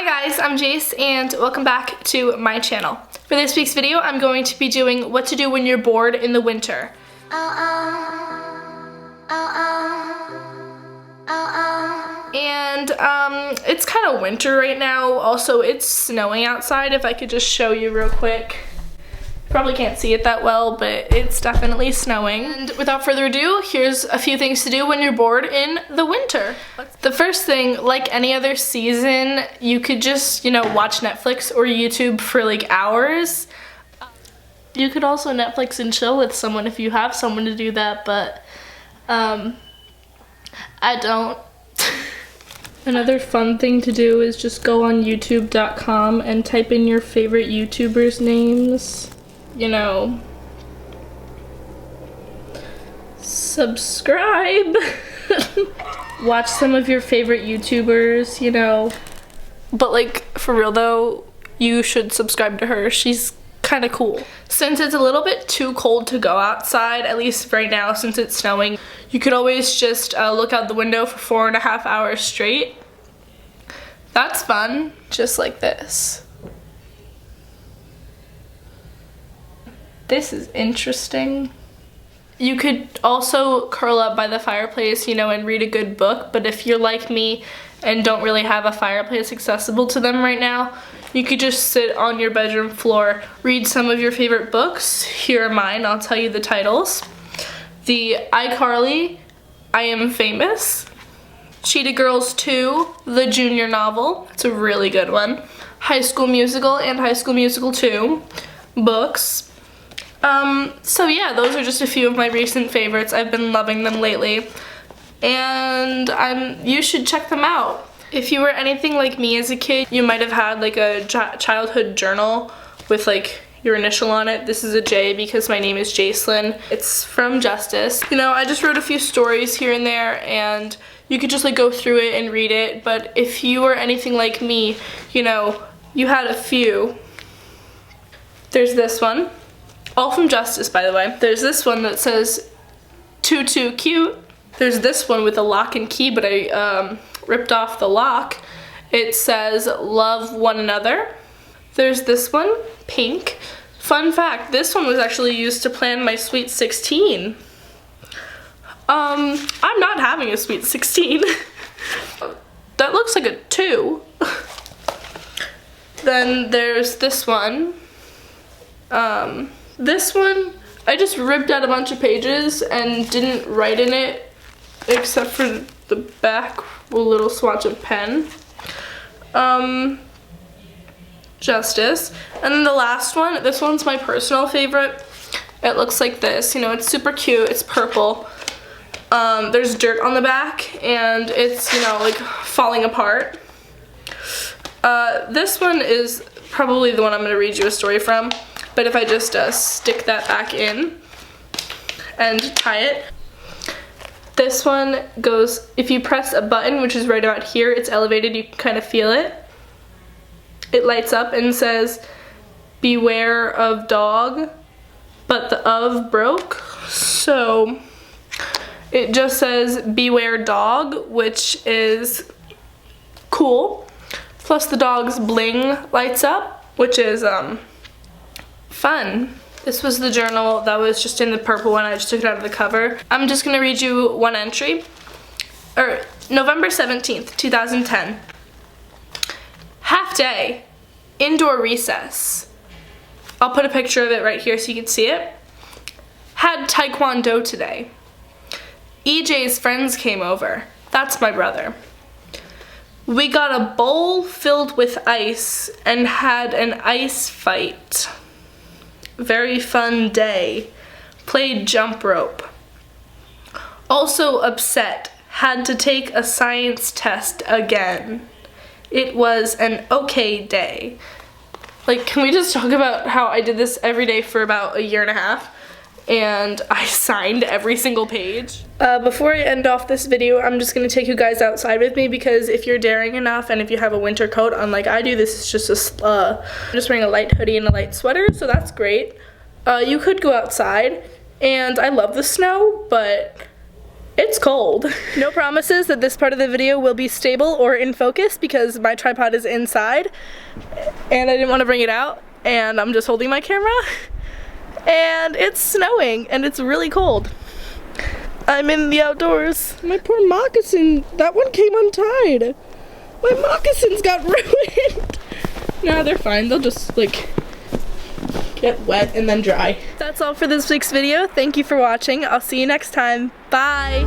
Hi guys, I'm Jace and welcome back to my channel. For this week's video, I'm going to be doing what to do when you're bored in the winter. And it's kind of winter right now. Also, it's snowing outside. If I could just show you real quick. Probably can't see it that well, but it's definitely snowing. And without further ado, here's a few things to do when you're bored in the winter. The first thing, like any other season, you could just, watch Netflix or YouTube for like hours. You could also Netflix and chill with someone if you have someone to do that, but I don't. Another fun thing to do is just go on youtube.com and type in your favorite YouTubers' names. Subscribe. Watch some of your favorite YouTubers, But like, for real though, you should subscribe to her. She's kind of cool. Since it's a little bit too cold to go outside, at least right now since it's snowing, you could always just look out the window for 4.5 hours straight. That's fun. Just like this. This is interesting. You could also curl up by the fireplace, and read a good book, but if you're like me and don't really have a fireplace accessible to them right now, you could just sit on your bedroom floor, read some of your favorite books. Here are mine, I'll tell you the titles. The iCarly, I Am Famous. Cheetah Girls 2, the junior novel. It's a really good one. High School Musical and High School Musical 2 books. So yeah, those are just a few of my recent favorites. I've been loving them lately, and you should check them out. If you were anything like me as a kid, you might have had like a childhood journal with like your initial on it. This is a J because my name is Jacelyn. It's from Justice. I just wrote a few stories here and there, and you could just like go through it and read it. But if you were anything like me, you had a few. There's this one. All from Justice, by the way. There's this one that says, too cute. There's this one with a lock and key, but I ripped off the lock. It says, love one another. There's this one, pink. Fun fact, this one was actually used to plan my Sweet 16. I'm not having a Sweet 16. That looks like a 2. Then there's this one. This one, I just ripped out a bunch of pages and didn't write in it except for the back, a little swatch of pen. Justice. And then the last one, this one's my personal favorite. It looks like this, it's super cute, it's purple. There's dirt on the back and it's, like falling apart. This one is probably the one I'm going to read you a story from. But if I just stick that back in and tie it, this one goes, if you press a button, which is right about here, it's elevated, you can kind of feel it. It lights up and says, beware of dog, but the of broke. So it just says beware dog, which is cool. Plus the dog's bling lights up, which is, fun. This was the journal that was just in the purple one. I just took it out of the cover. I'm just gonna read you one entry. November 17th, 2010. Half day, indoor recess. I'll put a picture of it right here so you can see it. Had taekwondo today. EJ's friends came over. That's my brother. We got a bowl filled with ice and had an ice fight. Very fun day. Played jump rope. Also upset. Had to take a science test again. It was an okay day. Like, can we just talk about how I did this every day for about 1.5 years? And I signed every single page. Before I end off this video, I'm just going to take you guys outside with me because if you're daring enough and if you have a winter coat, unlike I do, this is just I'm just wearing a light hoodie and a light sweater, so that's great. You could go outside, and I love the snow, but It's cold. No promises that this part of the video will be stable or in focus because my tripod is inside and I didn't want to bring it out and I'm just holding my camera and it's snowing and it's really cold. I'm in the outdoors. My poor moccasin, that one came untied. My moccasins got ruined. Nah, they're fine. They'll just like get wet and then dry. That's all for this week's video. Thank you for watching. I'll see you next time. Bye.